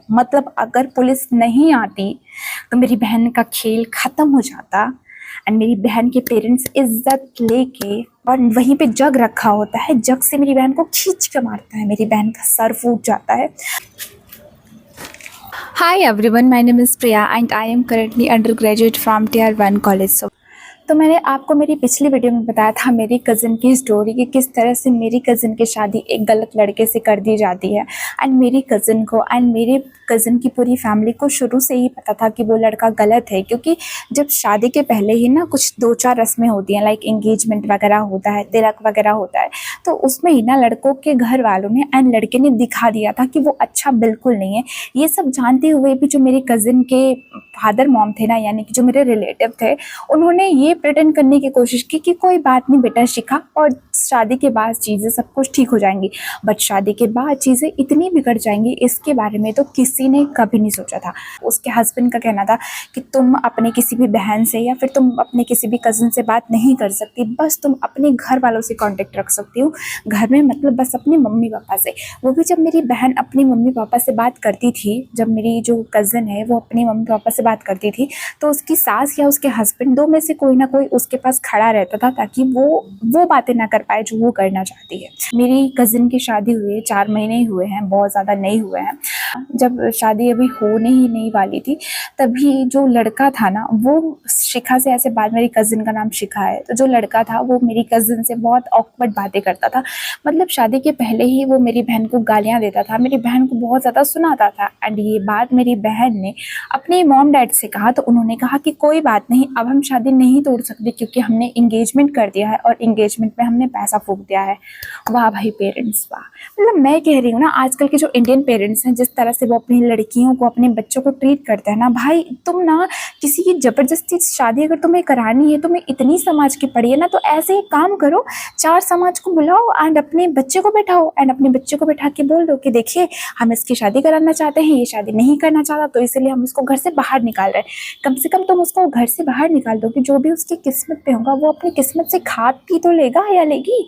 मतलब अगर पुलिस नहीं आती तो मेरी बहन का खेल खत्म हो जाता। एंड मेरी बहन के पेरेंट्स इज्जत लेके, और वहीं पे जग रखा होता है, जग से मेरी बहन को खींच के मारता है, मेरी बहन का सर फूट जाता है। Hi everyone, my name is Priya and I am currently undergraduate from Tier 1 college. तो मैंने आपको मेरी पिछली वीडियो में बताया था मेरी कज़न की स्टोरी कि किस तरह से मेरी कज़न की शादी एक गलत लड़के से कर दी जाती है। एंड मेरी कज़न को एंड मेरे कज़न की पूरी फैमिली को शुरू से ही पता था कि वो लड़का गलत है, क्योंकि जब शादी के पहले ही ना कुछ 2-4 रस्में होती हैं, लाइक एंगेजमेंट वगैरह होता है, तिलक वगैरह होता है, तो उसमें ही ना लड़कों के घर वालों ने एंड लड़के ने दिखा दिया था कि वो अच्छा बिल्कुल नहीं है। ये सब जानते हुए भी जो मेरी कज़न के फादर मॉम थे ना, यानी कि जो मेरे रिलेटिव थे, उन्होंने ये प्रिटेंड करने की कोशिश की कि कोई बात नहीं बेटा शिखा, और शादी के बाद चीज़ें सब कुछ ठीक हो जाएंगी। बट शादी के बाद चीज़ें इतनी बिगड़ जाएंगी, इसके बारे में तो किसी ने कभी नहीं सोचा था। उसके हस्बैंड का कहना था कि तुम अपने किसी भी बहन से या फिर तुम अपने किसी भी कज़न से बात नहीं कर सकती, बस तुम अपने घर वालों से कांटेक्ट रख सकती हो, घर में मतलब बस अपने मम्मी पापा से। वो भी जब मेरी बहन अपनी मम्मी पापा से बात करती थी, जब मेरी जो कज़न है वो अपनी मम्मी पापा से बात करती थी, तो उसकी सास या उसके हस्बैंड दो में से कोई ना कोई उसके पास खड़ा रहता था, ताकि वो बातें ना कर पाए जो वो करना चाहती है। मेरी कज़न की शादी हुई 4 महीने ही हुए हैं, बहुत ज़्यादा नहीं हुए हैं। जब शादी अभी होने ही नहीं वाली थी, तभी जो लड़का था ना, वो शिखा से ऐसे बात, मेरी कज़न का नाम शिखा है, तो जो लड़का था वो मेरी कज़न से बहुत ऑकवर्ड बातें करता था। मतलब शादी के पहले ही वो मेरी बहन को गालियाँ देता था, मेरी बहन को बहुत ज़्यादा सुनाता था। एंड ये बात मेरी बहन ने अपने मॉम डैड से कहा, तो उन्होंने कहा कि कोई बात नहीं, अब हम शादी नहीं तोड़ सकते क्योंकि हमने इंगेजमेंट कर दिया है और इंगेजमेंट में हमने पैसा फूंक दिया है। वाह भाई पेरेंट्स वाह। मतलब मैं कह रही हूँ ना, आजकल के जो इंडियन पेरेंट्स हैं, जिस तरह से वो अपनी लड़कियों को, अपने बच्चों को ट्रीट करते हैं ना, भाई तुम ना किसी की ज़बरदस्ती शादी अगर तुम्हें करानी है, तुम्हें इतनी समाज की पड़ी है ना, तो ऐसे ही काम करो, 4 समाज को बुलाओ एंड अपने बच्चे को बैठाओ एंड अपने बच्चे को बैठा के बोल दो कि देखिए हम इसकी शादी कराना चाहते हैं, ये शादी नहीं करना चाहता, तो इसलिए हम इसको घर से बाहर निकाल रहे हैं। कम से कम तुम उसको घर से बाहर निकाल दो कि जो भी उसकी किस्मत पे होगा वो अपनी किस्मत से खा पी तो लेगा या लेगी।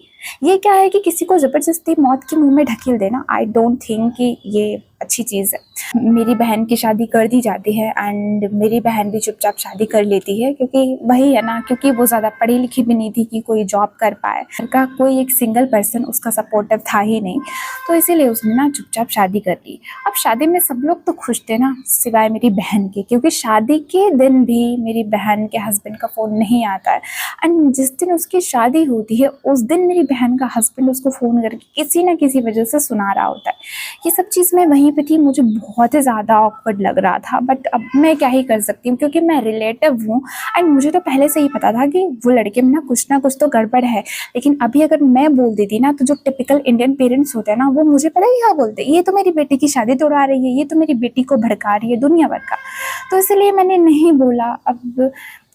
ये क्या है कि किसी को ज़बरदस्ती मौत के मुंह में ढकेल देना, आई डोंट थिंक कि ये अच्छी चीज़ है। मेरी बहन की शादी कर दी जाती है एंड मेरी बहन भी चुपचाप शादी कर लेती है, क्योंकि वही है ना, क्योंकि वो ज़्यादा पढ़ी लिखी भी नहीं थी कि कोई जॉब कर पाए, घर का कोई एक सिंगल पर्सन उसका सपोर्टिव था ही नहीं, तो इसीलिए उसने ना चुपचाप शादी कर ली। अब शादी में सब लोग तो खुश थे ना, सिवाय मेरी बहन के, क्योंकि शादी के दिन भी मेरी बहन के हस्बैंड का फ़ोन नहीं आता है। एंड जिस दिन उसकी शादी होती है उस दिन मेरी बहन का हस्बैंड उसको फ़ोन करके किसी ना किसी वजह से सुना रहा होता है। ये सब चीज़ मैं वहीं पे थी, मुझे बहुत ही ज़्यादा ऑकवर्ड लग रहा था, बट अब मैं क्या ही कर सकती हूँ, क्योंकि मैं रिलेटिव हूँ एंड मुझे तो पहले से ही पता था कि वो लड़के में ना कुछ तो गड़बड़ है। लेकिन अभी अगर मैं बोल देती ना, तो जो टिपिकल इंडियन पेरेंट्स होते हैं ना, वो मुझे पता ही क्या बोलते, ये तो मेरी बेटी की शादी तोड़ा रही है, ये तो मेरी बेटी को भड़का रही है दुनिया भर का। तो इसलिए मैंने नहीं बोला। अब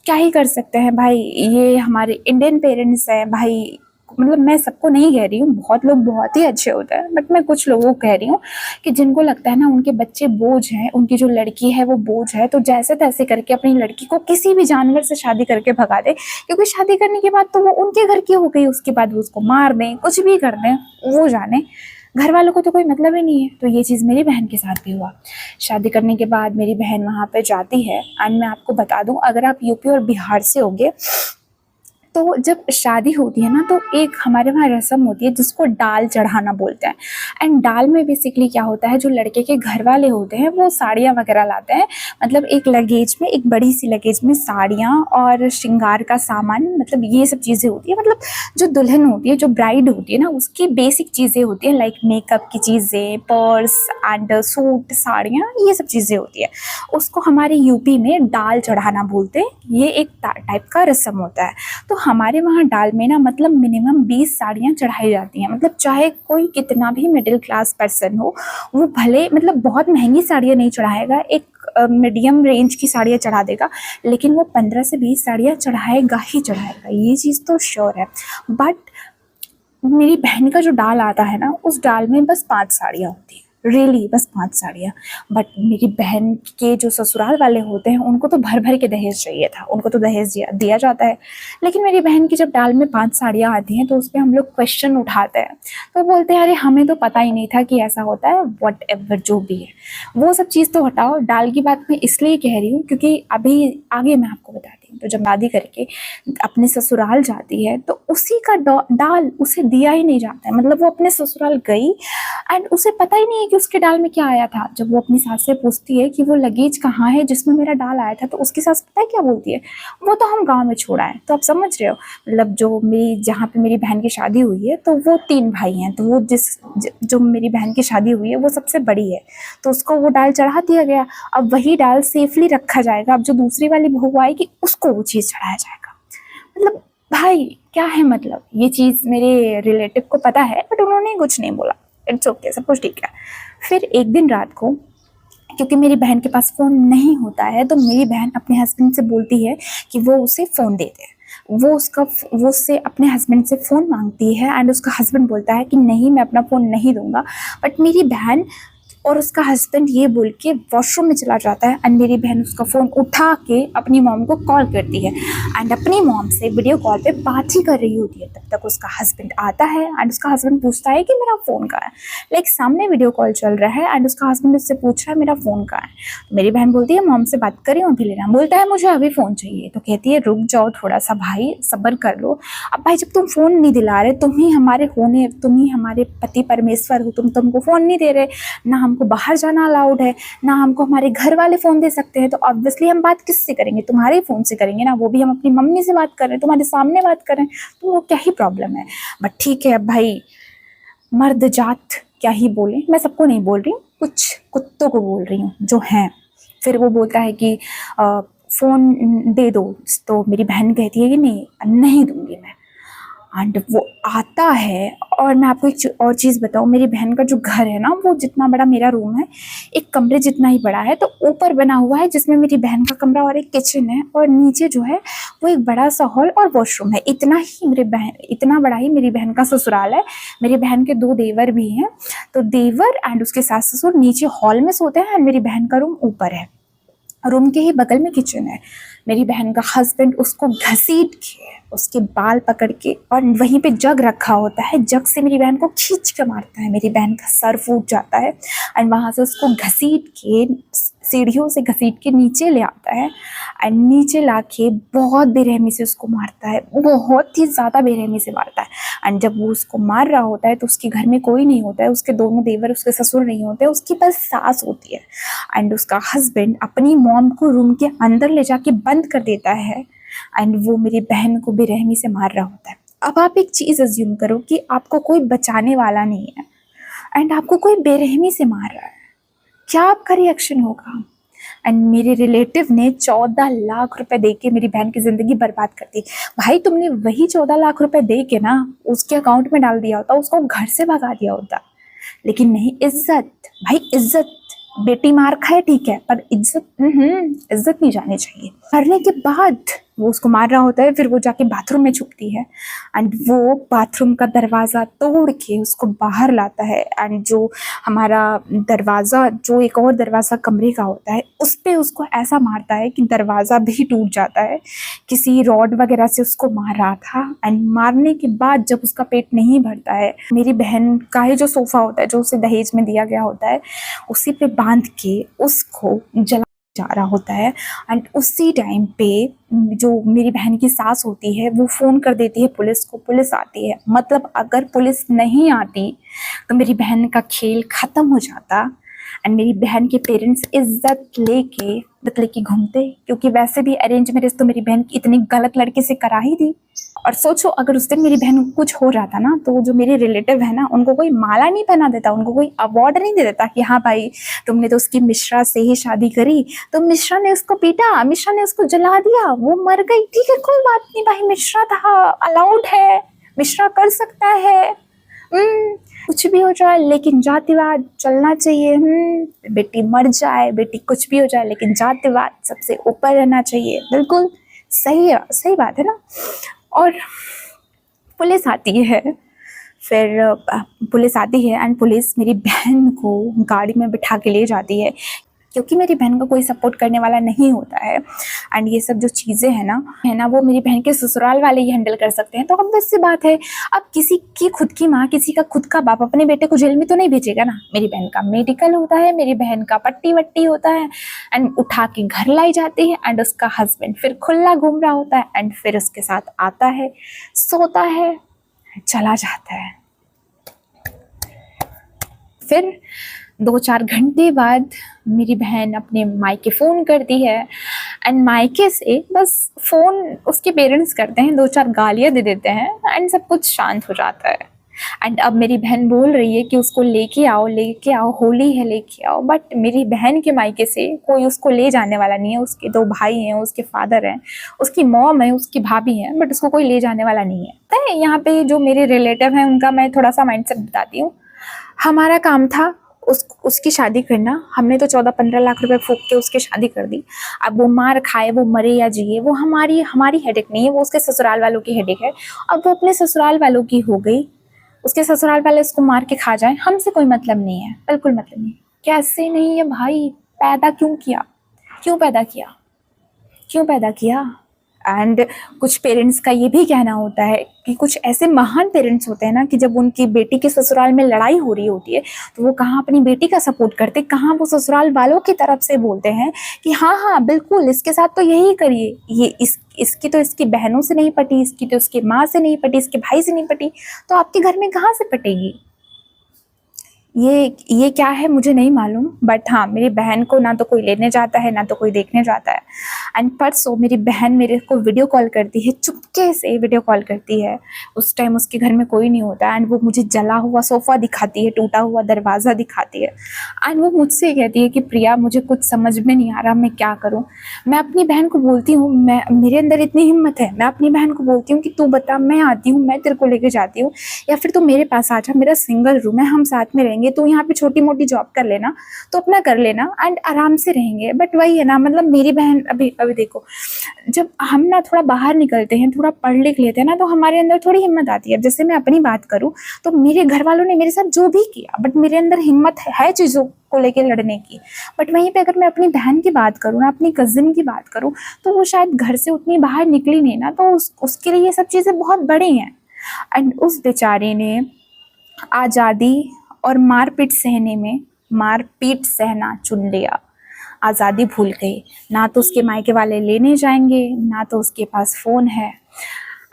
क्या ही कर सकते हैं भाई, ये हमारे इंडियन पेरेंट्स हैं भाई। मतलब मैं सबको नहीं कह रही हूँ, बहुत लोग बहुत ही अच्छे होते हैं, बट मैं कुछ लोगों को कह रही हूँ कि जिनको लगता है ना उनके बच्चे बोझ हैं, उनकी जो लड़की है वो बोझ है, तो जैसे तैसे करके अपनी लड़की को किसी भी जानवर से शादी करके भगा दे, क्योंकि शादी करने के बाद तो वो उनके घर की हो गई, उसके बाद वो उसको मार दें, कुछ भी कर दें, वो जाने, घर वालों को तो कोई मतलब ही नहीं है। तो ये चीज़ मेरी बहन के साथ भी हुआ। शादी करने के बाद मेरी बहन वहाँ पे जाती है एंड मैं आपको बता दूँ, अगर आप यूपी और बिहार से होगे तो जब शादी होती है ना, तो एक हमारे वहाँ रस्म होती है जिसको डाल चढ़ाना बोलते हैं। एंड डाल में बेसिकली क्या होता है, जो लड़के के घर वाले होते हैं वो साड़ियाँ वगैरह लाते हैं, मतलब एक लगेज में, एक बड़ी सी लगेज में साड़ियाँ और श्रृंगार का सामान, मतलब ये सब चीज़ें होती है। मतलब जो दुल्हन होती है, जो ब्राइड होती है ना, उसकी बेसिक चीज़ें होती हैं, लाइक मेकअप की चीज़ें, पर्स एंड सूट, साड़ियाँ, ये सब चीज़ें होती है। उसको हमारे यूपी में डाल चढ़ाना बोलते हैं। ये एक टाइप का रस्म होता है। तो हमारे वहाँ डाल में ना, मतलब मिनिमम 20 साड़ियाँ चढ़ाई जाती हैं। मतलब चाहे कोई कितना भी मिडिल क्लास पर्सन हो, वो भले मतलब बहुत महंगी साड़ियाँ नहीं चढ़ाएगा, एक मीडियम रेंज की साड़ियाँ चढ़ा देगा, लेकिन वो 15 से 20 साड़ियाँ चढ़ाएगा ही चढ़ाएगा, ये चीज़ तो श्योर है। बट मेरी बहन का जो डाल आता है ना, उस डाल में बस 5 साड़ियाँ होती हैं। रियली बस 5 साड़ियाँ। बट मेरी बहन के जो ससुराल वाले होते हैं उनको तो भर भर के दहेज चाहिए था, उनको तो दहेज दिया जाता है। लेकिन मेरी बहन की जब डाल में 5 साड़ियाँ आती हैं तो उस पर हम लोग क्वेश्चन उठाते हैं, तो बोलते हैं अरे हमें तो पता ही नहीं था कि ऐसा होता है, वट एवर जो भी है वो सब चीज़ तो हटाओ। डाल की बात मैं इसलिए कह रही हूँ क्योंकि अभी आगे मैं आपको बताती हूँ। तो जब दादी करके अपने ससुराल जाती है तो उसी का डाल उसे दिया ही नहीं जाता है, मतलब वो अपने ससुराल गई एंड उसे पता ही नहीं है कि उसके डाल में क्या आया था। जब वो अपनी सास से पूछती है कि वो लगेज कहाँ है जिसमें मेरा डाल आया था, तो उसकी सास पता है क्या बोलती है, वो तो हम गांव में छोड़ा है। तो आप समझ रहे हो, मतलब जो मेरी जहाँ पे मेरी बहन की शादी हुई है तो वो 3 भाई हैं, तो वो जो मेरी बहन की शादी हुई है वो सबसे बड़ी है, तो उसको वो डाल चढ़ा दिया गया। अब वही डाल सेफली रखा जाएगा, अब जो दूसरी वाली बहू आएगी उसको वो चीज़ चढ़ाया जाएगा। मतलब भाई क्या है, मतलब ये चीज़ मेरे रिलेटिव को पता है बट उन्होंने कुछ नहीं बोला, इट्स ओके, सब कुछ ठीक है। फिर एक दिन रात को, क्योंकि मेरी बहन के पास फ़ोन नहीं होता है, तो मेरी बहन अपने हस्बैंड से बोलती है कि वो उसे फ़ोन दे दे। वो उससे अपने हस्बैंड से फ़ोन मांगती है एंड उसका हस्बैंड बोलता है कि नहीं मैं अपना फ़ोन नहीं दूंगा। बट मेरी बहन और उसका हस्बैंड ये बोल के वॉशरूम में चला जाता है एंड मेरी बहन उसका फ़ोन उठा के अपनी मॉम को कॉल करती है एंड अपनी मॉम से वीडियो कॉल पे बात ही कर रही होती है। तब तक उसका हस्बैंड आता है एंड उसका हस्बैंड पूछता है कि मेरा फ़ोन कहाँ है। लाइक सामने वीडियो कॉल चल रहा है एंड उसका हस्बैंड उससे पूछ रहा है मेरा फ़ोन कहाँ है। तो मेरी बहन बोलती है मॉम से बात करी हूँ अभी लेना। बोलता है मुझे अभी फ़ोन चाहिए। तो कहती है रुक जाओ थोड़ा सा भाई, सब्र कर लो। अब भाई जब तुम फ़ोन नहीं दिला रहे, तुम ही हमारे पति परमेश्वर हो, तुमको फ़ोन नहीं दे रहे, ना हमको बाहर जाना अलाउड है, ना हमको हमारे घर वाले फ़ोन दे सकते हैं, तो ऑब्वियसली हम बात किससे करेंगे, तुम्हारे फ़ोन से करेंगे ना, वो भी हम अपनी मम्मी से बात कर रहे हैं, तुम्हारे सामने बात कर रहे हैं, तो वो क्या ही प्रॉब्लम है। बट ठीक है अब भाई, मर्द जात क्या ही बोले, मैं सबको नहीं बोल रही हूँ, कुछ कुत्तों को बोल रही हूँ जो हैं। फिर वो बोलता है कि फ़ोन दे दो, तो मेरी बहन कहती है कि नहीं दूंगी मैं। एंड वो आता है और मैं आपको एक और चीज़ बताऊँ, मेरी बहन का जो घर है ना, वो जितना बड़ा मेरा रूम है, एक कमरे जितना ही बड़ा है। तो ऊपर बना हुआ है जिसमें मेरी बहन का कमरा और एक किचन है, और नीचे जो है वो एक बड़ा सा हॉल और वॉशरूम है। इतना बड़ा ही मेरी बहन का ससुराल है। मेरी बहन के 2 देवर भी हैं, तो देवर एंड उसके सास ससुर नीचे हॉल में सोते हैं एंड मेरी बहन का रूम ऊपर है। रूम के ही बगल में किचन है। मेरी बहन का हस्बैंड उसको घसीट के, उसके बाल पकड़ के, और वहीं पे जग रखा होता है, जग से मेरी बहन को खींच के मारता है। मेरी बहन का सर फूट जाता है एंड वहाँ से उसको घसीट के, सीढ़ियों से घसीट के नीचे ले आता है एंड नीचे लाके बहुत बेरहमी से उसको मारता है, बहुत ही ज़्यादा बेरहमी से मारता है। एंड जब वो उसको मार रहा होता है तो उसके घर में कोई नहीं होता है, उसके दोनों देवर, उसके ससुर नहीं होते, उसकी बस सास होती है। एंड उसका हस्बैंड अपनी मॉम को रूम के अंदर ले जाके बंद कर देता है एंड वो मेरी बहन को बेरहमी से मार रहा होता है। अब आप एक चीज़ अज्यूम करो कि आपको कोई बचाने वाला नहीं है एंड आपको कोई बेरहमी से मार रहा है, क्या आपका रिएक्शन होगा? एंड मेरे रिलेटिव ने 14 लाख रुपए दे के मेरी बहन की ज़िंदगी बर्बाद कर दी। भाई तुमने वही 14 लाख रुपए दे के ना उसके अकाउंट में डाल दिया होता, उसको घर से भगा दिया होता। लेकिन नहीं, इज्जत भाई, इज्जत। बेटी मार खाए ठीक है, पर इज्जत इज्जत नहीं जानी चाहिए। मरने के बाद वो उसको मार रहा होता है, फिर वो जाके बाथरूम में छुपती है एंड वो बाथरूम का दरवाज़ा तोड़ के उसको बाहर लाता है एंड जो हमारा दरवाज़ा, जो एक और दरवाज़ा कमरे का होता है, उस पर उसको ऐसा मारता है कि दरवाज़ा भी टूट जाता है। किसी रॉड वगैरह से उसको मार रहा था एंड मारने के बाद जब उसका पेट नहीं भरता है, मेरी बहन का ही जो सोफ़ा होता है, जो उसे दहेज में दिया गया होता है, उसी पे बांध के उसको जला जा रहा होता है। एंड उसी टाइम पे जो मेरी बहन की सास होती है वो फ़ोन कर देती है पुलिस को, पुलिस आती है। मतलब अगर पुलिस नहीं आती तो मेरी बहन का खेल ख़त्म हो जाता एंड मेरी बहन के पेरेंट्स इज्जत लेके घूमते, क्योंकि वैसे भी अरेंज मैरिज तो मेरी बहन की इतनी गलत लड़के से करा ही थी। और सोचो अगर उस दिन मेरी बहन को कुछ हो जाता ना, तो जो मेरे रिलेटिव है ना, उनको कोई माला नहीं पहना देता, उनको कोई अवार्ड नहीं दे देता कि हाँ भाई तुमने तो उसकी मिश्रा से ही शादी करी, तो मिश्रा ने उसको पीटा, मिश्रा ने उसको जला दिया, वो मर गई, ठीक है कोई बात नहीं भाई, मिश्रा था, अलाउड है, मिश्रा कर सकता है, कुछ भी हो जाए लेकिन जातिवाद चलना चाहिए। बेटी मर जाए, बेटी कुछ भी हो जाए, लेकिन जातिवाद सबसे ऊपर रहना चाहिए। बिल्कुल सही है, सही बात है ना। और पुलिस आती है, फिर पुलिस आती है एंड पुलिस मेरी बहन को गाड़ी में बिठा के ले जाती है, क्योंकि मेरी बहन का कोई सपोर्ट करने वाला नहीं होता है। एंड ये सब जो चीज़ें हैं ना वो मेरी बहन के ससुराल वाले ही हैंडल कर सकते हैं। तो obvious सी बात है, अब किसी की खुद की माँ, किसी का खुद का बाप अपने बेटे को जेल में तो नहीं भेजेगा ना। मेरी बहन का मेडिकल होता है, मेरी बहन का पट्टी वट्टी होता है, एंड उठा के घर लाई जाती है, एंड उसका हस्बैंड फिर खुला घूम रहा होता है, एंड फिर उसके साथ आता है, सोता है, चला जाता है। फिर 2-4 घंटे बाद मेरी बहन अपने मायके फ़ोन करती है, एंड मायके से बस फ़ोन उसके पेरेंट्स करते हैं, 2-4 गालियाँ दे देते हैं, एंड सब कुछ शांत हो जाता है। एंड अब मेरी बहन बोल रही है कि उसको लेके आओ, होली है लेके आओ। बट मेरी बहन के मायके से कोई उसको ले जाने वाला नहीं है। उसके 2 भाई हैं, उसके फादर हैं, उसकी मॉम है, उसकी भाभी हैं, बट उसको कोई ले जाने वाला नहीं है। तो यहाँ पे जो मेरे रिलेटिव हैं उनका मैं थोड़ा सा माइंडसेट बताती हूँ। हमारा काम था उसकी शादी करना। हमने तो 14-15 लाख रुपए फूंक के उसकी शादी कर दी। अब वो मार खाए, वो मरे या जिए, वो हमारी हेडेक नहीं है, वो उसके ससुराल वालों की हेडेक है। अब वो अपने ससुराल वालों की हो गई, उसके ससुराल वाले उसको मार के खा जाए, हमसे कोई मतलब नहीं है, बिल्कुल मतलब नहीं। कैसे नहीं है भाई, पैदा क्यों किया, क्यों पैदा किया। एंड कुछ पेरेंट्स का ये भी कहना होता है कि कुछ ऐसे महान पेरेंट्स होते हैं ना कि जब उनकी बेटी के ससुराल में लड़ाई हो रही होती है तो वो कहाँ अपनी बेटी का सपोर्ट करते, कहाँ वो ससुराल वालों की तरफ से बोलते हैं कि हाँ बिल्कुल इसके साथ तो यही करिए, ये इसकी तो इसकी बहनों से नहीं पटी, इसकी तो इसकी माँ से नहीं पटी, इसके भाई से नहीं पटी, तो आपके घर में कहाँ से पटेगी। ये क्या है मुझे नहीं मालूम, बट हाँ मेरी बहन को ना तो कोई लेने जाता है ना तो कोई देखने जाता है। एंड परसों मेरी बहन मेरे को वीडियो कॉल करती है, चुपके से वीडियो कॉल करती है। उस टाइम उसके घर में कोई नहीं होता, एंड वो मुझे जला हुआ सोफ़ा दिखाती है, टूटा हुआ दरवाज़ा दिखाती है, एंड वो मुझसे कहती है कि प्रिया मुझे कुछ समझ में नहीं आ रहा, मैं क्या करूँ। मैं अपनी बहन को बोलती हूँ, मेरे अंदर इतनी हिम्मत है, मैं अपनी बहन को बोलती हूँ कि तू बता, मैं आती हूँ, मैं तेरे को लेके जाती हूँ, या फिर तू मेरे पास आ जा, मेरा सिंगल रूम है, हम साथ में रहेंगे, तू यहाँ पे छोटी मोटी जॉब कर लेना तो अपना कर लेना, एंड आराम से रहेंगे। बट वही है ना, मतलब मेरी बहन अभी देखो, जब हम ना थोड़ा बाहर निकलते हैं, थोड़ा पढ़ लिख लेते हैं ना, तो हमारे अंदर थोड़ी हिम्मत आती है। जैसे मैं अपनी बात करूँ तो मेरे घर वालों ने मेरे साथ जो भी किया, बट मेरे अंदर हिम्मत है चीज़ों को लेके लड़ने की। बट वहीं पे अगर मैं अपनी बहन की बात करूँ ना, अपनी कज़िन की बात करूँ, तो वो शायद घर से उतनी बाहर निकली नहीं ना, तो उसके लिए ये सब चीज़ें बहुत बड़ी हैं। एंड उस बेचारे ने आज़ादी और मारपीट सहना चुन लिया। आज़ादी भूल गई, ना तो उसके मायके वाले लेने जाएंगे, ना तो उसके पास फ़ोन है,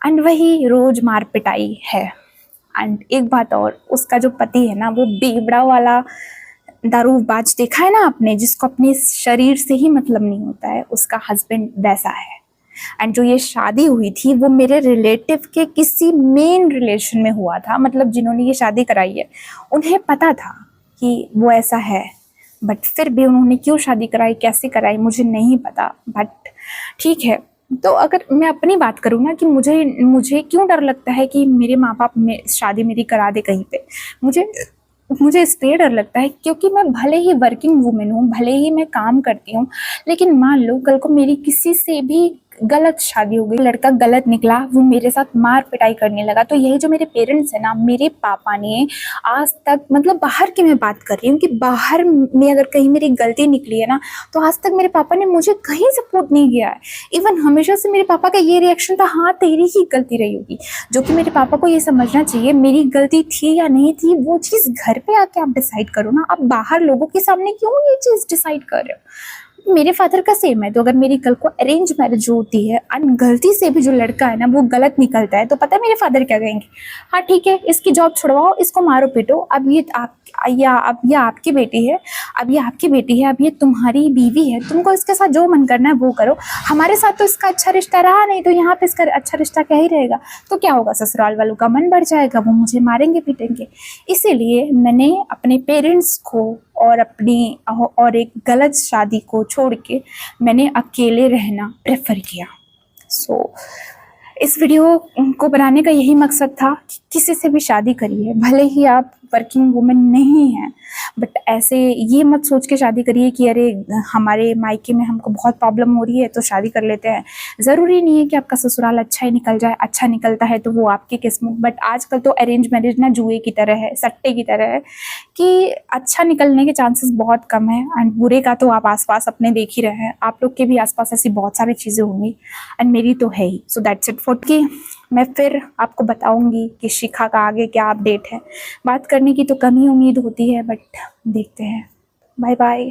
एंड वही रोज़ मार पिटाई है। एंड एक बात और, उसका जो पति है ना वो बेवड़ा वाला दारूबाज, देखा है ना आपने, जिसको अपने शरीर से ही मतलब नहीं होता है, उसका हस्बैंड वैसा है। एंड जो ये शादी हुई थी वो मेरे रिलेटिव के किसी मेन रिलेशन में हुआ था, मतलब जिन्होंने ये शादी कराई है उन्हें पता था कि वो ऐसा है, बट फिर भी उन्होंने क्यों शादी कराई, कैसे कराई, मुझे नहीं पता। बट ठीक है, तो अगर मैं अपनी बात करूँ ना कि मुझे क्यों डर लगता है कि मेरे माँ बाप में शादी मेरी करा दे कहीं पे, मुझे इसलिए डर लगता है क्योंकि मैं भले ही वर्किंग वूमेन हूँ, भले ही मैं काम करती हूँ, लेकिन मान लो कल को मेरी किसी से भी गलत शादी हो गई, लड़का गलत निकला, वो मेरे साथ मार पिटाई करने लगा, तो यही जो मेरे पेरेंट्स हैं ना, मेरे पापा ने आज तक, मतलब बाहर की मैं बात कर रही हूँ कि बाहर में अगर कहीं मेरी गलती निकली है ना, तो आज तक मेरे पापा ने मुझे कहीं सपोर्ट नहीं किया है। इवन हमेशा से मेरे पापा का ये रिएक्शन था, हाँ तेरी ही गलती रही होगी, जो कि मेरे पापा को ये समझना चाहिए मेरी गलती थी या नहीं थी, वो चीज़ घर पे आके आप डिसाइड करो ना, आप बाहर लोगों के सामने क्यों ये चीज़ डिसाइड कर रहे हो। मेरे फादर का सेम है, तो अगर मेरी कल को अरेंज मैरिज होती है और गलती से भी जो लड़का है ना वो गलत निकलता है, तो पता है मेरे फादर क्या कहेंगे, हाँ ठीक है इसकी जॉब छुड़वाओ, इसको मारो पीटो, अब ये आपकी बेटी है, अब ये तुम्हारी बीवी है, तुमको इसके साथ जो मन करना है वो करो, हमारे साथ तो इसका अच्छा रिश्ता रहा नहीं, तो यहाँ पे इसका अच्छा रिश्ता क्या ही रहेगा, तो क्या होगा, ससुराल वालों का मन बढ़ जाएगा, वो मुझे मारेंगे पीटेंगे। इसीलिए मैंने अपने पेरेंट्स को और एक गलत शादी को छोड़ के मैंने अकेले रहना प्रेफर किया। इस वीडियो को बनाने का यही मकसद था कि किसी से भी शादी करिए, भले ही आप वर्किंग वुमेन नहीं हैं, बट ऐसे ये मत सोच के शादी करिए कि अरे हमारे मायके में हमको बहुत प्रॉब्लम हो रही है तो शादी कर लेते हैं। ज़रूरी नहीं है कि आपका ससुराल अच्छा ही निकल जाए, अच्छा निकलता है तो वो आपकी किस्मत। बट आजकल तो अरेंज मैरिज ना जुए की तरह है, सट्टे की तरह है कि अच्छा निकलने के चांसेस बहुत कम है, एंड बुरे का तो आप आसपास अपने देख ही रहे हैं। आप लोग के भी आसपास ऐसी बहुत सारी चीज़ें होंगी एंड मेरी तो है ही। सो दैट्स इट फॉर के मैं फिर आपको बताऊंगी कि शिखा का आगे क्या अपडेट है। बात करने की तो कम ही उम्मीद होती है, बट देखते हैं। Bye bye.